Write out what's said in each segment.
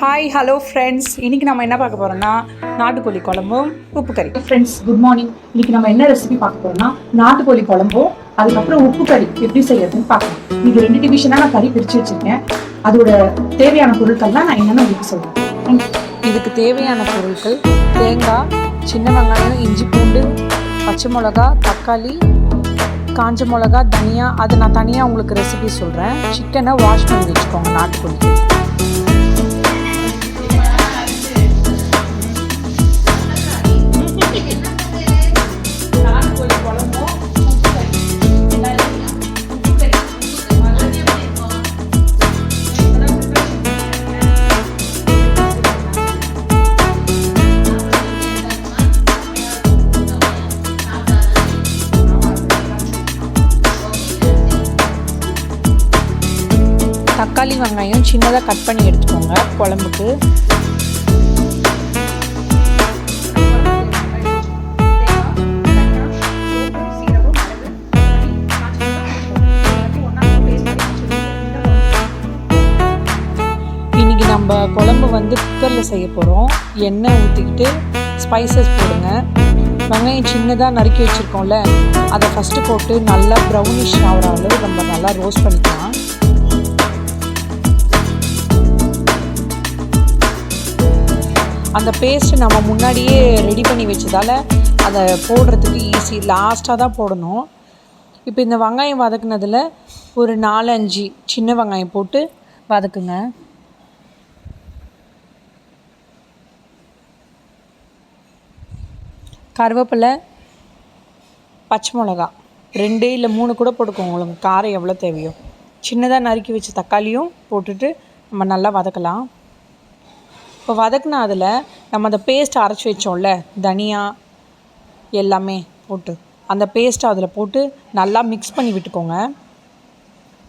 Hi hello friends, இன்றைக்கி நம்ம என்ன பார்க்க போகிறோம்னா நாட்டுக்கோழி குழம்பும் உப்பு கறி. Friends good morning. இன்றைக்கி நம்ம என்ன ரெசிபி பார்க்க போகிறோம்னா நாட்டுக்கோழி குழம்பும் அதுக்கப்புறம் உப்பு கறி எப்படி செய்யறதுன்னு பார்க்கலாம். இது 2 டிவிஷனாக நான் கறி பிரித்து வச்சுருக்கேன். அதோட தேவையான பொருட்கள்லாம் நான் என்னென்ன உங்களுக்கு சொல்கிறேன். இதுக்கு தேவையான பொருட்கள்: தேங்காய், சின்ன வெங்காயம், இஞ்சி பூண்டு, பச்சை மிளகா, தக்காளி, காஞ்ச மிளகா, தனியா. அது நான் தனியாக உங்களுக்கு ரெசிபி சொல்கிறேன். சிக்கனை வாஷ் பண்ணி வச்சுக்கோங்க. நாட்டுக்கோழிக்கு தக்காளி வெங்காயம் சின்னதாக கட் பண்ணி எடுத்துக்கோங்க குழம்புக்கு. இன்னைக்கு நம்ம குழம்பு குக்கரில் செய்ய போகிறோம். எண்ணெய் ஊற்றிக்கிட்டு ஸ்பைசஸ் போடுங்க. வெங்காயம் சின்னதாக நறுக்கி வச்சுருக்கோம்ல, அதை ஃபஸ்ட்டு போட்டு நல்லா ப்ரௌனிஷ் ஆகிற அளவு நம்ம நல்லா ரோஸ்ட் பண்ணிக்கலாம். அந்த பேஸ்ட்டு நம்ம முன்னாடியே ரெடி பண்ணி வச்சதால் அதை போடுறதுக்கு ஈஸி. லாஸ்ட்டாக தான் போடணும். இப்போ இந்த வெங்காயம் வதக்குனதில் ஒரு 4-5 சின்ன வெங்காயம் போட்டு வதக்குங்க. கருவேப்பிலை, பச்சை மிளகா 2 இல்லை 3 கூட போட்டுக்கோங்க, உங்களுக்கு காரம் எவ்வளோ தேவையோ. சின்னதாக நறுக்கி வச்ச தக்காளியும் போட்டுட்டு நம்ம நல்லா வதக்கலாம். இப்போ வதக்குனா அதில் நம்ம அந்த பேஸ்ட் அரைச்சி வச்சோம்ல, தனியா எல்லாமே போட்டு அந்த பேஸ்ட்டை அதில் போட்டு நல்லா மிக்ஸ் பண்ணி விட்டுக்கோங்க.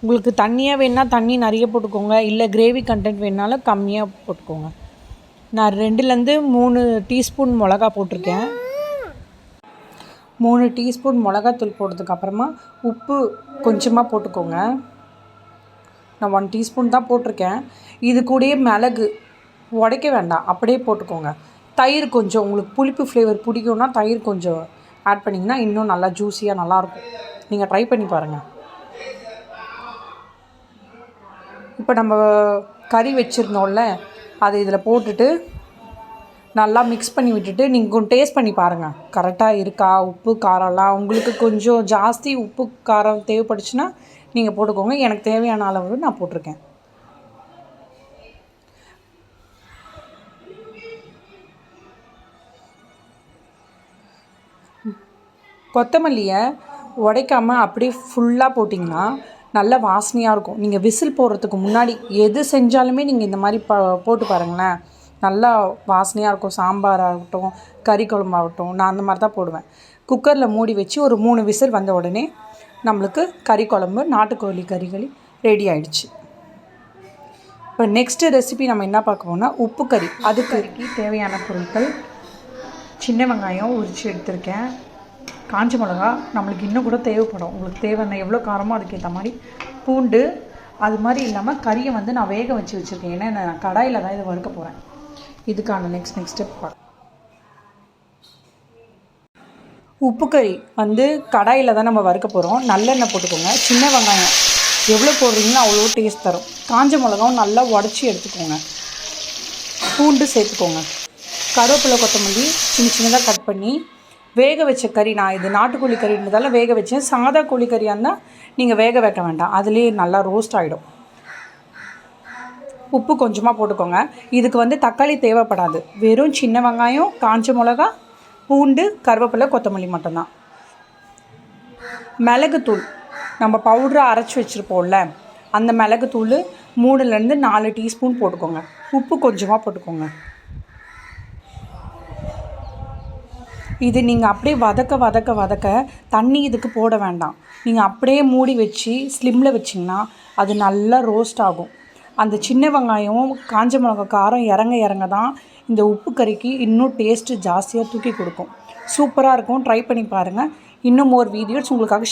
உங்களுக்கு தண்ணியாக வேணுன்னா தண்ணி நிறைய போட்டுக்கோங்க, இல்லை கிரேவி கண்டென்ட் வேணுனாலும் கம்மியாக போட்டுக்கோங்க. நான் 2லேருந்து 3 டீஸ்பூன் மிளகா போட்டிருக்கேன். 3 டீஸ்பூன் மிளகாத்தூள் போட்டதுக்கப்புறமா உப்பு கொஞ்சமாக போட்டுக்கோங்க. நான் 1 டீஸ்பூன் தான் போட்டிருக்கேன். இது கூடயே மிளகு உடைக்க வேண்டாம், அப்படியே போட்டுக்கோங்க. தயிர் கொஞ்சம், உங்களுக்கு புளிப்பு ஃப்ளேவர் பிடிக்கும்னா தயிர் கொஞ்சம் ஆட் பண்ணிங்கன்னா இன்னும் நல்லா ஜூஸியாக நல்லாயிருக்கும். நீங்கள் ட்ரை பண்ணி பாருங்கள். இப்போ நம்ம கறி வச்சுருந்தோம்ல, அதை இதில் போட்டுட்டு நல்லா மிக்ஸ் பண்ணி விட்டுட்டு நீங்கள் கொஞ்சம் டேஸ்ட் பண்ணி பாருங்கள், கரெக்டாக இருக்கா உப்பு காரம்லாம். உங்களுக்கு கொஞ்சம் ஜாஸ்தி உப்பு காரம் தேவைப்பட்டுச்சுன்னா நீங்கள் போட்டுக்கோங்க. எனக்கு தேவையான அளவு நான் போட்டிருக்கேன். கொத்தமல்லியை உடைக்காமல் அப்படியே ஃபுல்லாக போட்டிங்கன்னா நல்ல வாசனையாக இருக்கும். நீங்கள் விசில் போடுறதுக்கு முன்னாடி எது செஞ்சாலுமே நீங்கள் இந்த மாதிரி போட்டு பாருங்களேன், நல்லா வாசனையாக இருக்கும். சாம்பாராகட்டும், கறி குழம்பாகட்டும், நான் அந்த மாதிரி தான் போடுவேன். குக்கரில் மூடி வச்சு ஒரு 3 விசில் வந்த உடனே நம்மளுக்கு கறி குழம்பு நாட்டுக்கோழி கறிகளி ரெடி ஆகிடுச்சு. இப்போ நெக்ஸ்ட்டு ரெசிபி நம்ம என்ன பார்க்க போனா உப்பு கறி. அதுக்கு தேவையான பொருட்கள்: சின்ன வெங்காயம் உரித்து எடுத்திருக்கேன், காஞ்ச மிளகா நம்மளுக்கு இன்னும் கூட தேவைப்படும், உங்களுக்கு தேவையான எவ்வளோ காரமோ அதுக்கேற்ற மாதிரி, பூண்டு. அது மாதிரி இல்லாமல் கறியை நான் வேக வச்சு வச்சுருக்கேன், ஏன்னா நான் கடாயில் தான் இதை வறுக்க போகிறேன். இதுக்கான நெக்ஸ்ட் ஸ்டெப் பார்க்க. உப்பு கறி கடாயில் தான் நம்ம வறுக்க போகிறோம். நல்லெண்ணெய் போட்டுக்கோங்க. சின்ன வெங்காயம் எவ்வளோ போடுறீங்களோ அவ்வளோ டேஸ்ட் தரும். காஞ்ச மிளகாவும் நல்லா உடச்சி எடுத்துக்கோங்க. பூண்டு சேர்த்துக்கோங்க. கருவேப்பிலை, கொத்தமல்லி சின்னதாக கட் பண்ணி வேக வச்ச கறி. நான் இது நாட்டுக்கோழி கறின்றதால வேக வச்சேன். சாதா கோழி கறியாக இருந்தால் நீங்கள் வேக வைக்க வேண்டாம், அதுலேயே நல்லா ரோஸ்ட் ஆகிடும். உப்பு கொஞ்சமாக போட்டுக்கோங்க. இதுக்கு தக்காளி தேவைப்படாது. வெறும் சின்ன வெங்காயம், காஞ்ச மிளகா, பூண்டு, கருவேப்பிலை, கொத்தமல்லி மட்டும்தான். மிளகுத்தூள் நம்ம பவுடரை அரைச்சி வச்சுருப்போம்ல, அந்த மிளகுத்தூள் 3லேருந்து 4 டீஸ்பூன் போட்டுக்கோங்க. உப்பு கொஞ்சமாக போட்டுக்கோங்க. இது நீங்கள் அப்படியே வதக்க தண்ணி இதுக்கு போட வேண்டாம். நீங்கள் அப்படியே மூடி வச்சு ஸ்லிம்மில் வச்சிங்கன்னா அது நல்லா ரோஸ்ட் ஆகும். அந்த சின்ன வெங்காயம், காஞ்ச மிளகா காரம் இறங்க தான் இந்த உப்பு கறிக்கு இன்னும் டேஸ்ட்டு ஜாஸ்தியாக தூக்கி கொடுக்கும். சூப்பராக இருக்கும். ட்ரை பண்ணி பாருங்கள். இன்னும் மோர் வீடியோஸ் உங்களுக்காக